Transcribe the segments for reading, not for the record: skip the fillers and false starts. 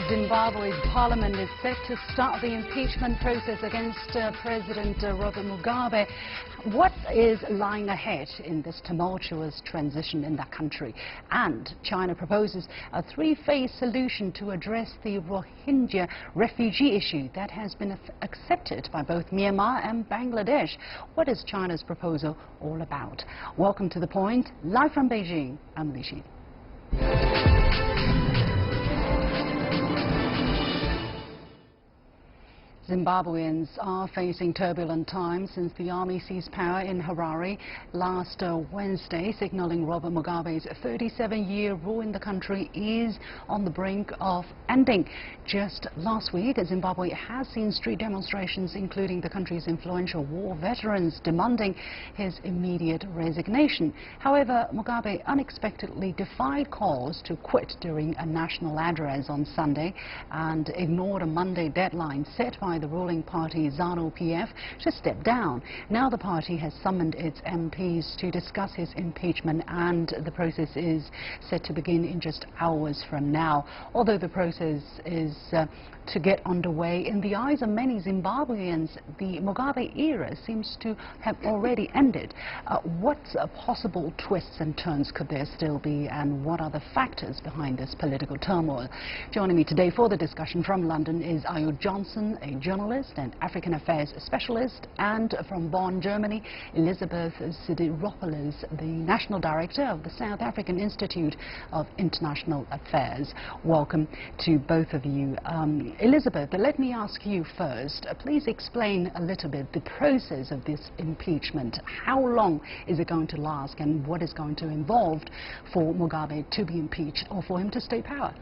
Zimbabwe's parliament is set to start the impeachment process against President Robert Mugabe. What is lying ahead in this tumultuous transition in that country? And China proposes a three-phase solution to address the Rohingya refugee issue that has been accepted by both Myanmar and Bangladesh. What is China's proposal all about? Welcome to The Point. Live from Beijing, I'm Li Xin. Zimbabweans are facing turbulent times since the army seized power in Harare last Wednesday, signaling Robert Mugabe's 37-year rule in the country is on the brink of ending. Just last week, Zimbabwe has seen street demonstrations, including the country's influential war veterans, demanding his immediate resignation. However, Mugabe unexpectedly defied calls to quit during a national address on Sunday and ignored a Monday deadline set by the ruling party ZANU-PF to step down. Now the party has summoned its MPs to discuss his impeachment, and the process is set to begin in just hours from now. Although the process is to get underway, in the eyes of many Zimbabweans, the Mugabe era seems to have already ended. What possible twists and turns could there still be, and what are the factors behind this political turmoil? Joining me today for the discussion from London is Aung Johnson, a journalist and African affairs specialist, and from Bonn, Germany, Elizabeth Sidiropoulos, the National Director of the South African Institute of International Affairs. Welcome to both of you. Elizabeth, let me ask you first. Please explain a little bit the process of this impeachment. How long is it going to last, and what is going to involve for Mugabe to be impeached or for him to stay in power?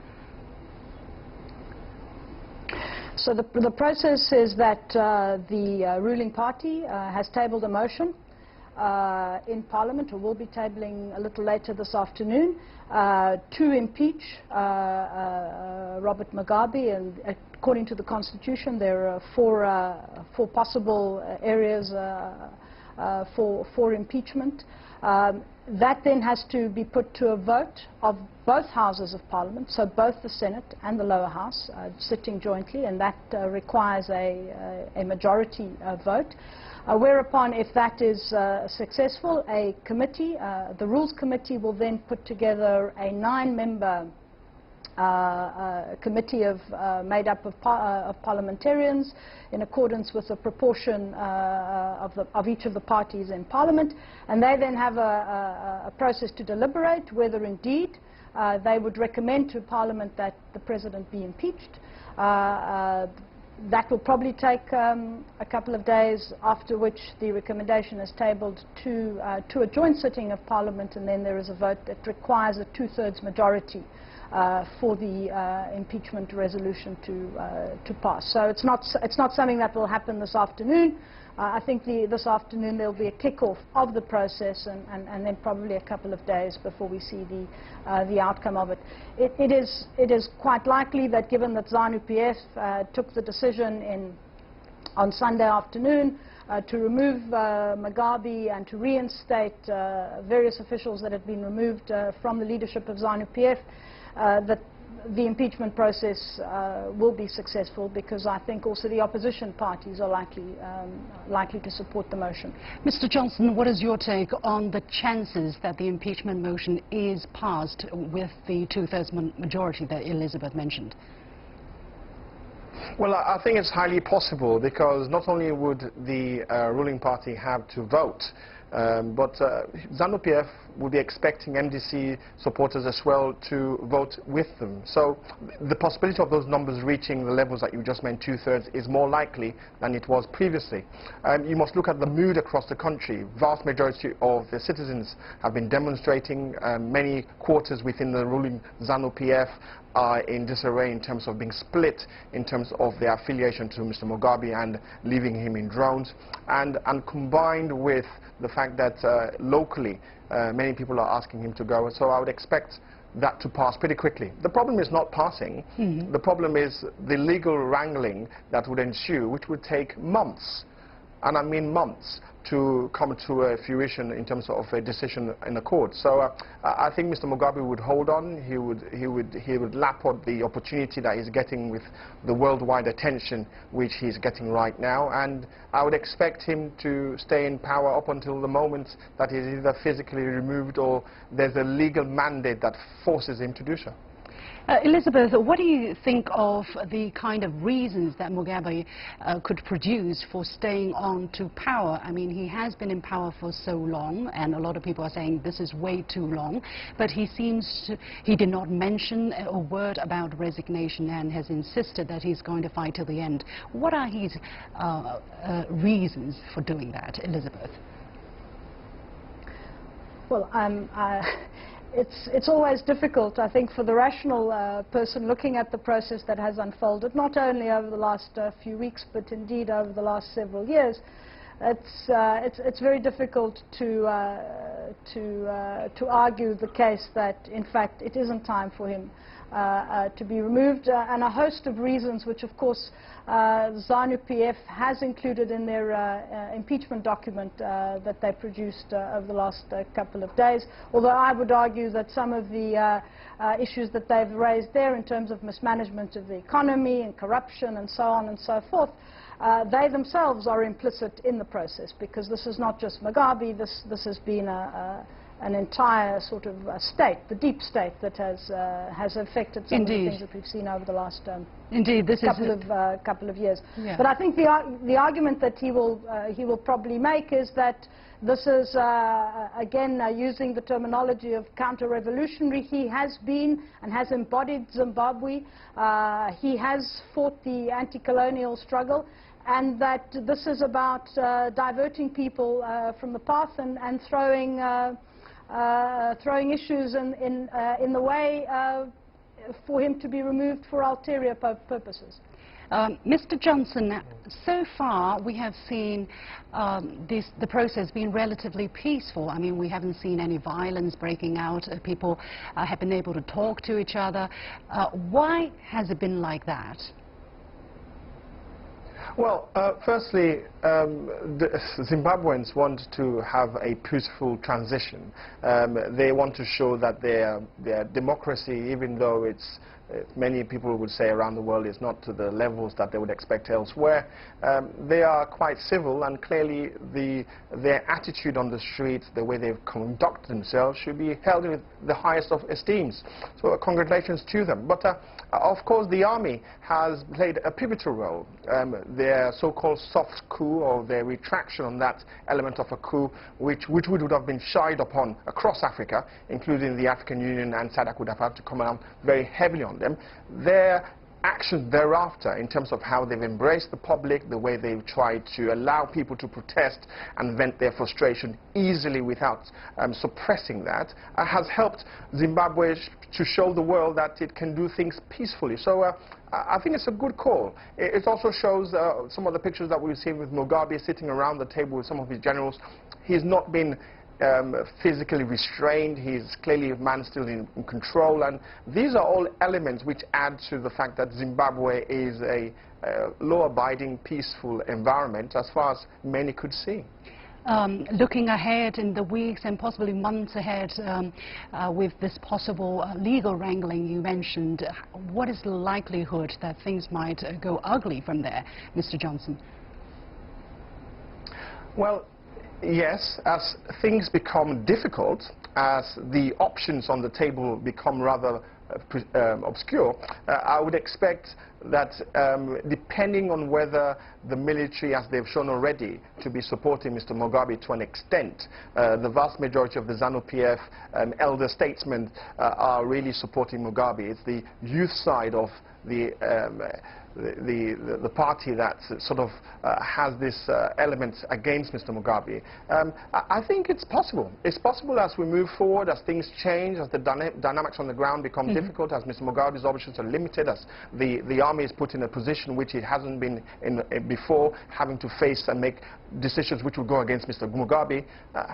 So the process is that the ruling party has tabled a motion in Parliament, or will be tabling a little later this afternoon, to impeach Robert Mugabe. And according to the Constitution, there are four possible areas for impeachment. That then has to be put to a vote of both houses of Parliament, so both the Senate and the lower house sitting jointly, and that requires a majority vote. Whereupon, if that is successful, a committee, the Rules Committee, will then put together a 9-member committee made up of parliamentarians in accordance with the proportion of each of the parties in Parliament, and they then have a process to deliberate whether indeed they would recommend to Parliament that the President be impeached. That will probably take a couple of days, after which the recommendation is tabled to a joint sitting of Parliament, and then there is a vote that requires a 2/3 majority for the impeachment resolution to pass. So it's not something that will happen this afternoon. I think this afternoon there will be a kick-off of the process, and then probably a couple of days before we see the outcome of it. It is quite likely that, given that ZANU-PF took the decision on Sunday afternoon to remove Mugabe and to reinstate various officials that had been removed from the leadership of ZANU-PF, that the impeachment process will be successful, because I think also the opposition parties are likely to support the motion. Mr. Johnson, what is your take on the chances that the impeachment motion is passed with the 2/3 majority that Elizabeth mentioned? Well, I think it's highly possible, because not only would the ruling party have to vote, but ZANU-PF will be expecting MDC supporters as well to vote with them. So the possibility of those numbers reaching the levels that you just mentioned, 2/3, is more likely than it was previously. You must look at the mood across the country. Vast majority of the citizens have been demonstrating. Many quarters within the ruling ZANU-PF are in disarray in terms of being split in terms of their affiliation to Mr. Mugabe and leaving him in drones. And combined with the fact that locally many people are asking him to go, so I would expect that to pass pretty quickly. The problem is not passing. The problem is the legal wrangling that would ensue, which would take months. and I mean months, to come to a fruition in terms of a decision in the court. So I think Mr. Mugabe would hold on. He would lap on the opportunity that he's getting with the worldwide attention which he's getting right now, and I would expect him to stay in power up until the moment that he's either physically removed or there's a legal mandate that forces him to do so. Elizabeth, what do you think of the kind of reasons that Mugabe could produce for staying on to power? I mean, he has been in power for so long, and a lot of people are saying this is way too long, but he did not mention a word about resignation and has insisted that he's going to fight till the end. What are his reasons for doing that, Elizabeth? Well, it's always difficult, I think, for the rational person looking at the process that has unfolded, not only over the last few weeks, but indeed over the last several years. It's very difficult to argue the case that, in fact, it isn't time for him to be removed, and a host of reasons which, of course, ZANU-PF has included in their impeachment document that they produced over the last couple of days, although I would argue that some of the issues that they've raised there in terms of mismanagement of the economy and corruption and so on and so forth, they themselves are implicit in the process, because this is not just Mugabe, this has been an entire sort of state, the deep state that has affected some of the things that we've seen over the last couple of years. Yeah. But I think the argument that he will probably make is that this is again using the terminology of counter-revolutionary. He has been and has embodied Zimbabwe. He has fought the anti-colonial struggle, and that this is about diverting people from the path and throwing issues in the way for him to be removed for ulterior purposes. Mr. Johnson, so far we have seen the process being relatively peaceful. I mean, we haven't seen any violence breaking out. People have been able to talk to each other. Why has it been like that? Well, firstly, the Zimbabweans want to have a peaceful transition. They want to show that their democracy, even though it's many people would say around the world is not to the levels that they would expect elsewhere, they are quite civil, and clearly their attitude on the streets, the way they conduct themselves, should be held with the highest of esteems. So congratulations to them. But of course the army has played a pivotal role. Their so-called soft coup, or their retraction on that element of a coup, which would have been shied upon across Africa, including the African Union and SADC, would have had to come down very heavily on them. Their actions thereafter, in terms of how they've embraced the public, the way they've tried to allow people to protest and vent their frustration easily without suppressing that, has helped Zimbabwe to show the world that it can do things peacefully. So I think it's a good call. It also shows some of the pictures that we've seen with Mugabe sitting around the table with some of his generals. He's not been physically restrained. He's clearly a man still in control, and these are all elements which add to the fact that Zimbabwe is a law-abiding, peaceful environment as far as many could see. Looking ahead in the weeks and possibly months ahead with this possible legal wrangling you mentioned, what is the likelihood that things might go ugly from there, Mr. Johnson? Well, yes, as things become difficult, as the options on the table become rather obscure, I would expect that depending on whether the military, as they've shown already, to be supporting Mr. Mugabe to an extent, the vast majority of the ZANU-PF elder statesmen are really supporting Mugabe. It's the youth side of the party that sort of has this element against Mr. Mugabe. I think it's possible. It's possible as we move forward, as things change, as the dynamics on the ground become difficult, as Mr. Mugabe's options are limited, as the army is put in a position which it hasn't been in before, having to face and make decisions which will go against Mr. Mugabe.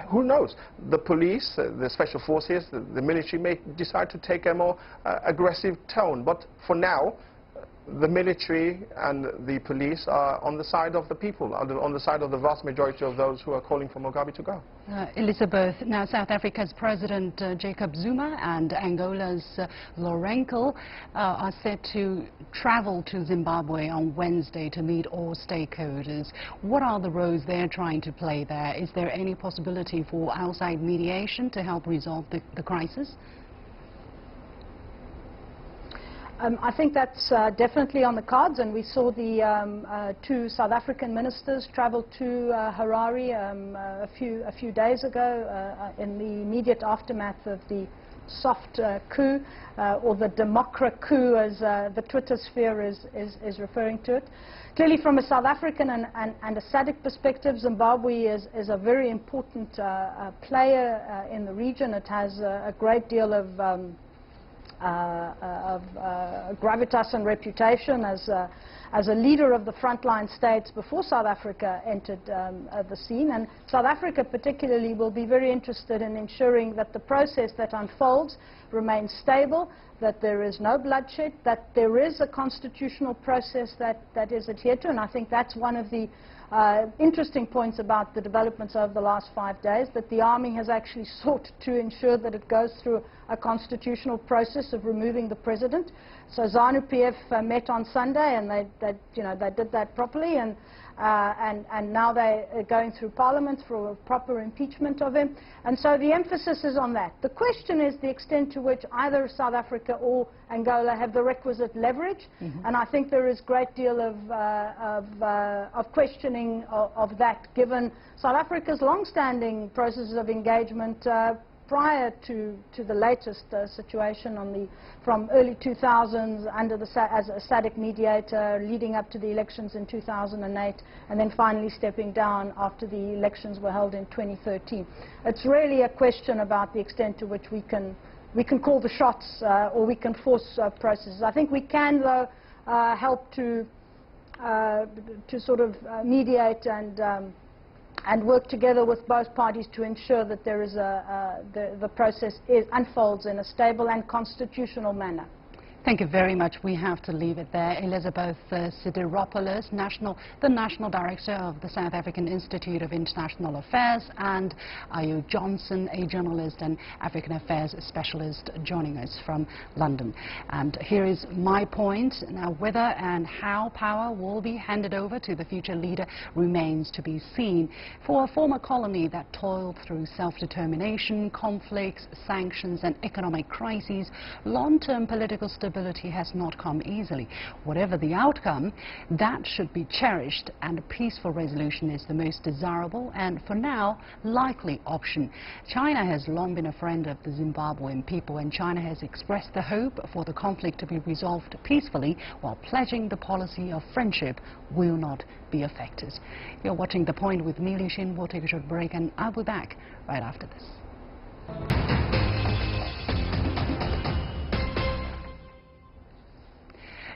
Who knows? The police, the special forces, the military may decide to take a more aggressive tone. But for now, the military and the police are on the side of the people, on the side of the vast majority of those who are calling for Mugabe to go. Elizabeth, now South Africa's President Jacob Zuma and Angola's Lourenço are set to travel to Zimbabwe on Wednesday to meet all stakeholders. What are the roles they're trying to play there? Is there any possibility for outside mediation to help resolve the crisis? I think that's definitely on the cards, and we saw the two South African ministers travel to Harare a few days ago in the immediate aftermath of the soft coup, or the democrat coup, as the Twitter sphere is referring to it. Clearly, from a South African and a SADC perspective, Zimbabwe is a very important player in the region. It has a great deal of gravitas and reputation as a leader of the frontline states before South Africa entered the scene. And South Africa particularly will be very interested in ensuring that the process that unfolds remains stable, that there is no bloodshed, that there is a constitutional process that is adhered to. And I think that's one of the interesting points about the developments over the last 5 days, that the army has actually sought to ensure that it goes through a constitutional process of removing the president. So ZANU-PF met on Sunday, and they did that properly, and now they are going through Parliament for a proper impeachment of him. And so the emphasis is on that. The question is the extent to which either South Africa or Angola have the requisite leverage, and I think there is a great deal of questioning of that, given South Africa's long-standing processes of engagement prior to the latest situation from early 2000s under as a SADC mediator, leading up to the elections in 2008, and then finally stepping down after the elections were held in 2013. It's really a question about the extent to which we can call the shots or we can force processes. I think we can, though, help to sort of mediate and work together with both parties to ensure that there is the process unfolds in a stable and constitutional manner. Thank you very much. We have to leave it there. Elizabeth Sidiropoulos, the National Director of the South African Institute of International Affairs, and Ayu Johnson, a journalist and African Affairs specialist, joining us from London. And here is my point. Now, whether and how power will be handed over to the future leader remains to be seen. For a former colony that toiled through self-determination, conflicts, sanctions and economic crises, long-term political stability has not come easily. Whatever the outcome, that should be cherished, and a peaceful resolution is the most desirable and, for now, likely option. China has long been a friend of the Zimbabwean people, and China has expressed the hope for the conflict to be resolved peacefully, while pledging the policy of friendship will not be affected. You're watching The Point with me, Li Xin. We'll take a short break, and I'll be back right after this.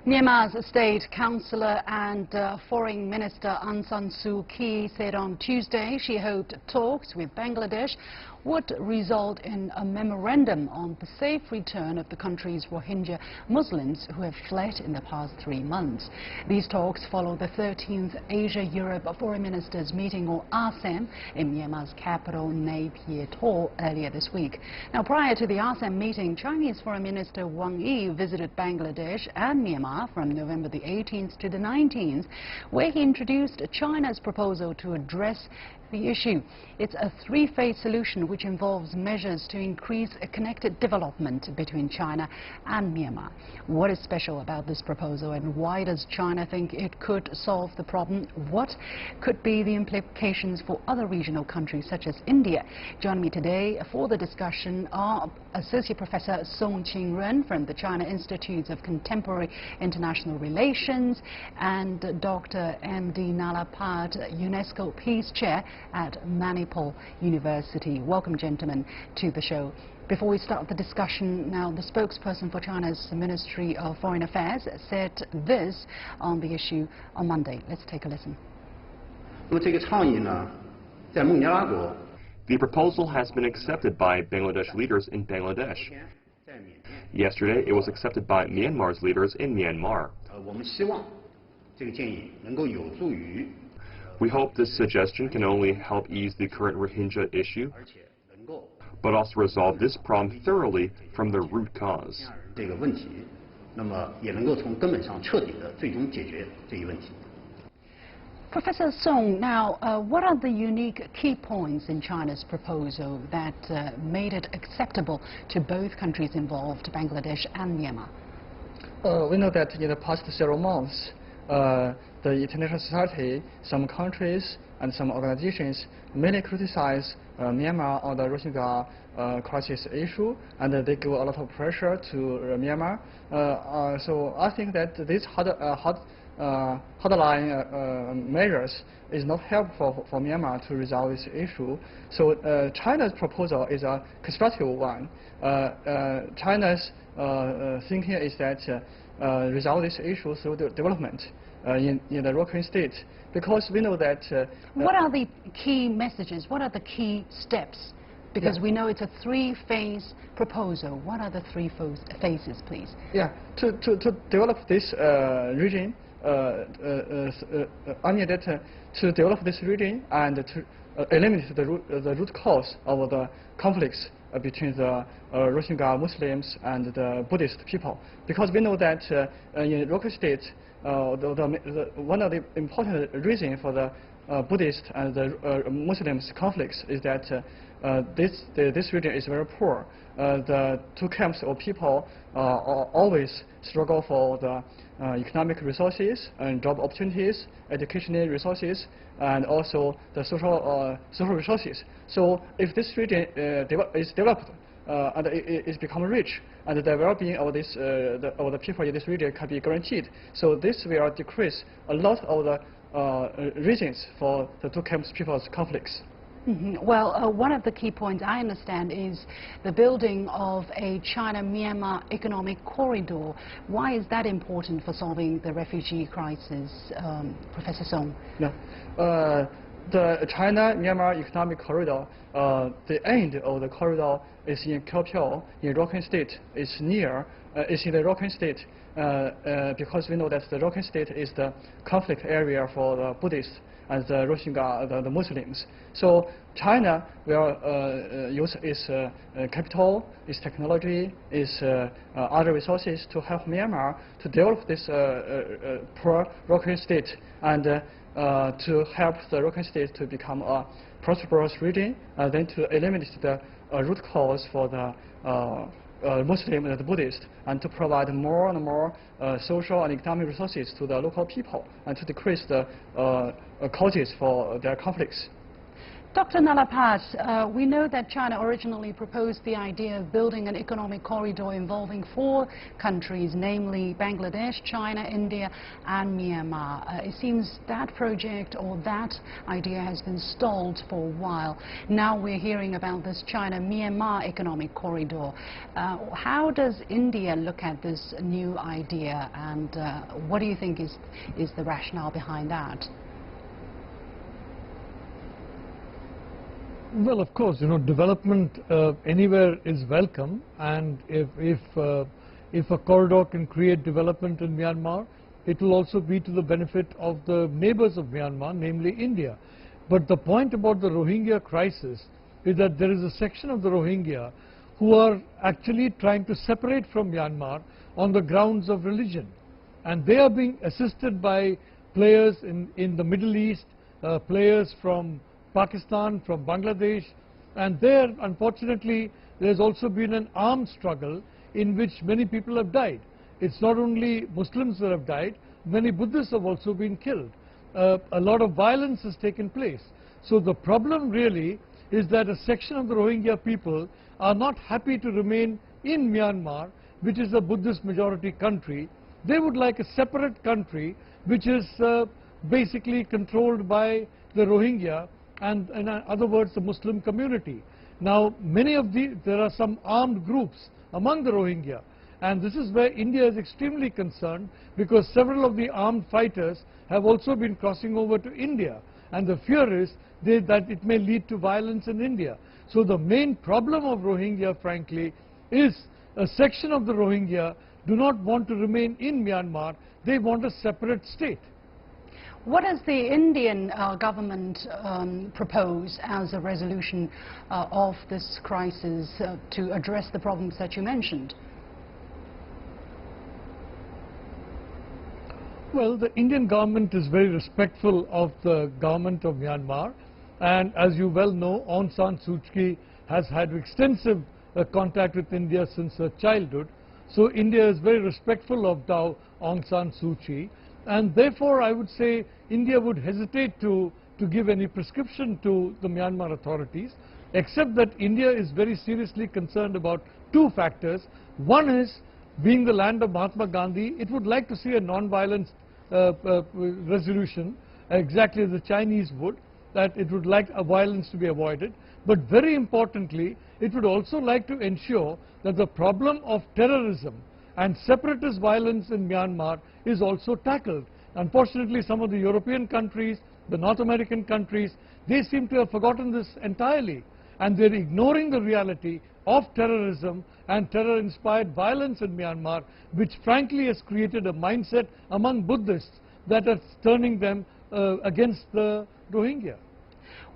Myanmar's State Councillor and Foreign Minister Aung San Suu Kyi said on Tuesday she hoped talks with Bangladesh would result in a memorandum on the safe return of the country's Rohingya Muslims who have fled in the past 3 months. These talks follow the 13th Asia-Europe Foreign Ministers meeting, or ASEM, in Myanmar's capital, Nay Pyi Taw, earlier this week. Now, prior to the ASEM meeting, Chinese Foreign Minister Wang Yi visited Bangladesh and Myanmar from November the 18th to the 19th, where he introduced China's proposal to address the issue. It's a three-phase solution which involves measures to increase a connected development between China and Myanmar. What is special about this proposal, and why does China think it could solve the problem? What could be the implications for other regional countries such as India? Joining me today for the discussion are Associate Professor Song Qing-ren from the China Institute of Contemporary International Relations and Dr. M.D. Nalapat, UNESCO Peace Chair at Manipal University. Welcome, gentlemen, to the show. Before we start the discussion, now the spokesperson for China's Ministry of Foreign Affairs said this on the issue on Monday. Let's take a listen. The proposal has been accepted by Bangladesh leaders in Bangladesh. Yesterday, it was accepted by Myanmar's leaders in Myanmar. 我们希望这个建议能够有助于 We hope this suggestion can only help ease the current Rohingya issue, but also resolve this problem thoroughly from the root cause. 这个问题，那么也能够从根本上彻底的最终解决这一问题。 Professor Song, now, what are the unique key points in China's proposal that made it acceptable to both countries involved, Bangladesh and Myanmar? We know that in the past several months, the international society, some countries and some organizations mainly criticize Myanmar on the Rohingya crisis issue, and they give a lot of pressure to Myanmar. So I think that these hardline measures is not helpful for Myanmar to resolve this issue. So China's proposal is a constructive one. China's thinking is that resolve this issue through the development in the Rakhine state, because we know that... what are the key messages? What are the key steps? Because we know it's a three-phase proposal. What are the three phases, please? Yeah, to develop this region, I mean that to develop this region and to eliminate the root cause of the conflicts between the Rohingya Muslims and the Buddhist people. Because we know that in Rakhine state, one of the important reasons for the Buddhist and the Muslims conflicts is that this region is very poor. The two camps of people always struggle for the economic resources and job opportunities, educational resources, and also the social resources. So if this region is developed and it is become rich, and the well-being of this of the people in this region can be guaranteed. So this will decrease a lot of the reasons for the two camps people's conflicts. Well, one of the key points I understand is the building of a China-Myanmar economic corridor. Why is that important for solving the refugee crisis, Professor Song? No. The China-Myanmar economic corridor, the end of the corridor is in Kyaupyo, in Rakhine State. It's near, it's in the Rakhine State, because we know that the Rakhine State is the conflict area for the Buddhists and the Rohingya, the Muslims. So China will use its capital, its technology, its other resources to help Myanmar to develop this poor Rakhine State and to help the Rakhine State to become a prosperous region, and then to eliminate the root cause for the Muslim and the Buddhist, and to provide more and more social and economic resources to the local people, and to decrease the causes for their conflicts. Dr. Nalapat, we know that China originally proposed the idea of building an economic corridor involving 4 countries, namely Bangladesh, China, India and Myanmar. It seems that project or that idea has been stalled for a while. Now we're hearing about this China-Myanmar economic corridor. How does India look at this new idea, and what do you think is the rationale behind that? Well, of course, you know, development anywhere is welcome, and if a corridor can create development in Myanmar, it will also be to the benefit of the neighbors of Myanmar, namely India. But the point about the Rohingya crisis is that there is a section of the Rohingya who are actually trying to separate from Myanmar on the grounds of religion, and they are being assisted by players in the Middle East, players from Pakistan, from Bangladesh, and there, unfortunately, there has also been an armed struggle in which many people have died. It's not only Muslims that have died, many Buddhists have also been killed. A lot of violence has taken place. So the problem really is that a section of the Rohingya people are not happy to remain in Myanmar, which is a Buddhist majority country. They would like a separate country which is basically controlled by the Rohingya, and in other words, the Muslim community. Now, there are some armed groups among the Rohingya, and this is where India is extremely concerned, because several of the armed fighters have also been crossing over to India, and the fear is that it may lead to violence in India. So the main problem of Rohingya, frankly, is a section of the Rohingya do not want to remain in Myanmar. they want a separate state. What does the Indian government propose as a resolution of this crisis to address the problems that you mentioned? Well, the Indian government is very respectful of the government of Myanmar, and as you well know, Aung San Suu Kyi has had extensive contact with India since her childhood. So India is very respectful of Aung San Suu Kyi, and therefore I would say India would hesitate to give any prescription to the Myanmar authorities, except that India is very seriously concerned about two factors. One is, being the land of Mahatma Gandhi, it would like to see a non-violent resolution, exactly as the Chinese would, that it would like violence to be avoided. But very importantly, it would also like to ensure that the problem of terrorism and separatist violence in Myanmar is also tackled. Unfortunately, some of the European countries, the North American countries, they seem to have forgotten this entirely, and they're ignoring the reality of terrorism and terror-inspired violence in Myanmar, which frankly has created a mindset among Buddhists that is turning them against the Rohingya.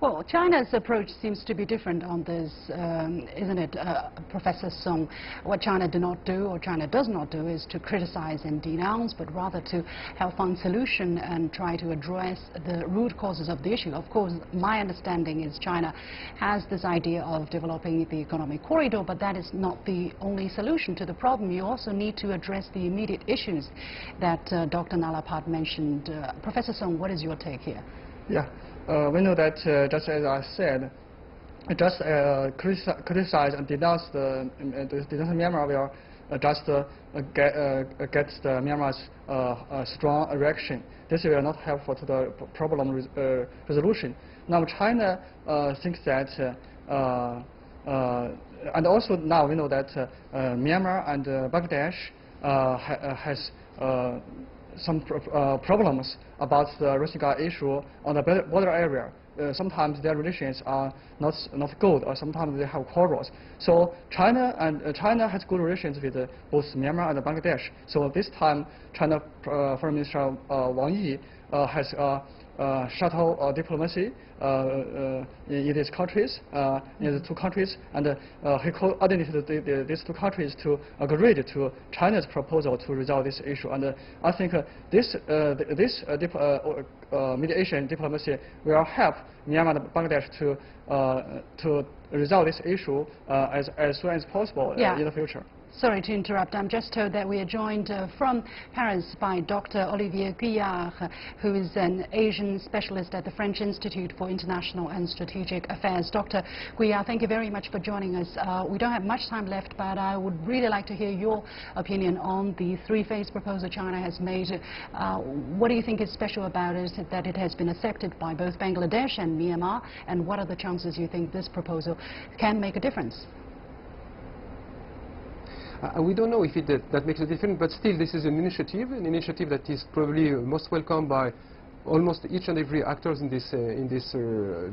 Well, China's approach seems to be different on this, isn't it, Professor Song? What China do not do, or China does not do, is to criticize and denounce, but rather to help find solution and try to address the root causes of the issue. Of course, my understanding is China has this idea of developing the economic corridor, but that is not the only solution to the problem. You also need to address the immediate issues that Dr. Nalapat mentioned. Professor Song, what is your take here? Yeah. We know that, just as I said, just criticize and denounce the Myanmar will just get the Myanmar's strong reaction. This will not help for the problem resolution. Now China thinks that, and also now we know that Myanmar and Bangladesh has some problems about the Rohingya issue on the border area. Sometimes their relations are not good, or sometimes they have quarrels. So China has good relations with both Myanmar and Bangladesh. So this time, China Foreign Minister Wang Yi has shuttle diplomacy in these countries, in the two countries, and he coordinated these two countries to agree to China's proposal to resolve this issue. And I think this mediation diplomacy will help Myanmar and Bangladesh to resolve this issue as soon as possible in the future. Sorry to interrupt. I'm just told that we are joined from Paris by Dr. Olivier Guillard, who is an Asian specialist at the French Institute for International and Strategic Affairs. Dr. Guillard, thank you very much for joining us. We don't have much time left, but I would really like to hear your opinion on the three-phase proposal China has made. What do you think is special about it, that it has been accepted by both Bangladesh and Myanmar, and what are the chances you think this proposal can make a difference? We don't know if that makes a difference, but still this is an initiative that is probably most welcome by almost each and every actor in this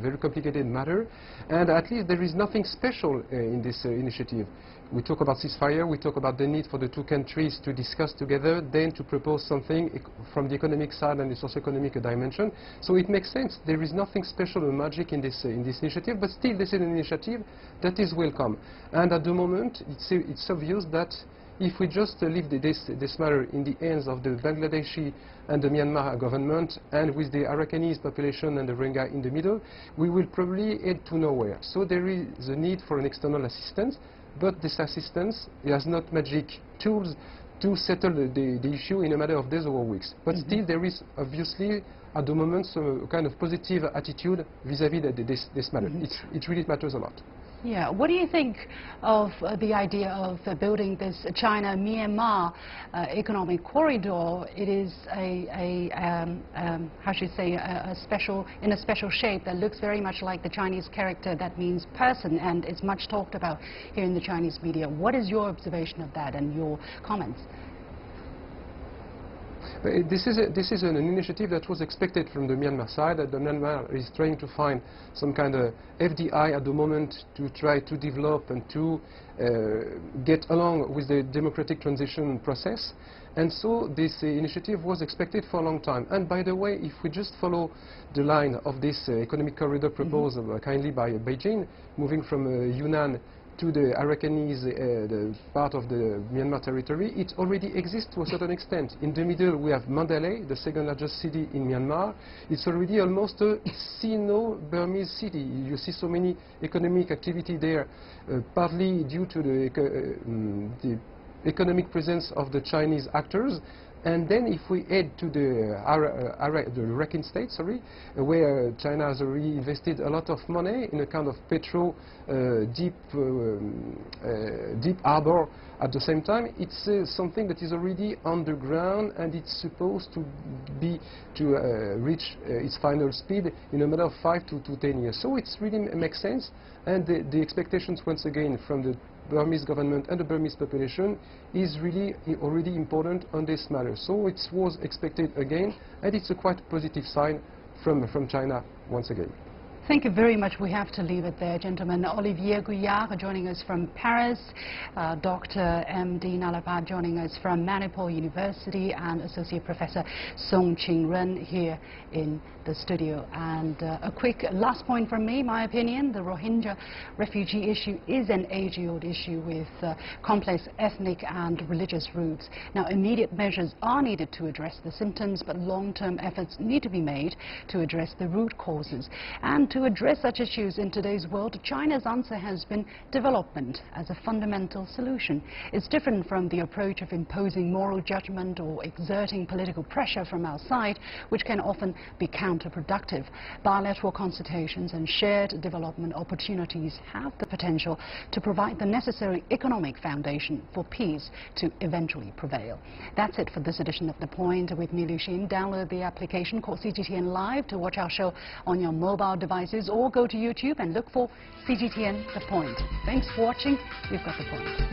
very complicated matter. And at least there is nothing special in this initiative. We talk about ceasefire, we talk about the need for the two countries to discuss together, then to propose something from the economic side and the socio-economic dimension. So it makes sense. There is nothing special or magic in this initiative, but still this is an initiative that is welcome. And at the moment, it's obvious that if we just leave this matter in the hands of the Bangladeshi and the Myanmar government, and with the Rakhine population and the Rohingya in the middle, we will probably head to nowhere. So there is a need for an external assistance, but this assistance has not magic tools to settle the issue in a matter of days or weeks. But still there is obviously at the moment some kind of positive attitude vis-à-vis this matter. It really matters a lot. Yeah, what do you think of the idea of building this China-Myanmar economic corridor? It is how should I say, in a special shape that looks very much like the Chinese character that means person, and it's much talked about here in the Chinese media. What is your observation of that and your comments? This is an initiative that was expected from the Myanmar side. That the Myanmar is trying to find some kind of FDI at the moment to try to develop and to get along with the democratic transition process. And so this initiative was expected for a long time. And by the way, if we just follow the line of this economic corridor proposed kindly by Beijing, moving from Yunnan to the Arakanese the part of the Myanmar territory, it already exists to a certain extent. In the middle we have Mandalay, the second largest city in Myanmar. It's already almost a Sino-Burmese city. You see so many economic activity there, partly due to the economic presence of the Chinese actors. And then if we head to the Rakhine state, where China has already invested a lot of money in a kind of deep harbor at the same time, it's something that is already underground, and it's supposed to reach its final speed in a matter of 5 to 10 years. So it really makes sense, and the expectations once again from the Burmese government and the Burmese population is really already important on this matter. So it was expected again, and it's a quite positive sign from China once again. Thank you very much. We have to leave it there, gentlemen. Olivier Gouillard joining us from Paris, Dr. M.D. Nalapat joining us from Manipur University, and Associate Professor Song Ching Ren here in the studio. And a quick last point from me, my opinion, the Rohingya refugee issue is an age-old issue with complex ethnic and religious roots. Now, immediate measures are needed to address the symptoms, but long-term efforts need to be made to address the root causes. And to address such issues in today's world, China's answer has been development as a fundamental solution. It's different from the approach of imposing moral judgment or exerting political pressure from outside, which can often be counterproductive. Bilateral consultations and shared development opportunities have the potential to provide the necessary economic foundation for peace to eventually prevail. That's it for this edition of The Point with me, Liu Xin. Download the application called CGTN Live to watch our show on your mobile devices, or go to YouTube and look for CGTN The Point. Thanks for watching. We've got The Point.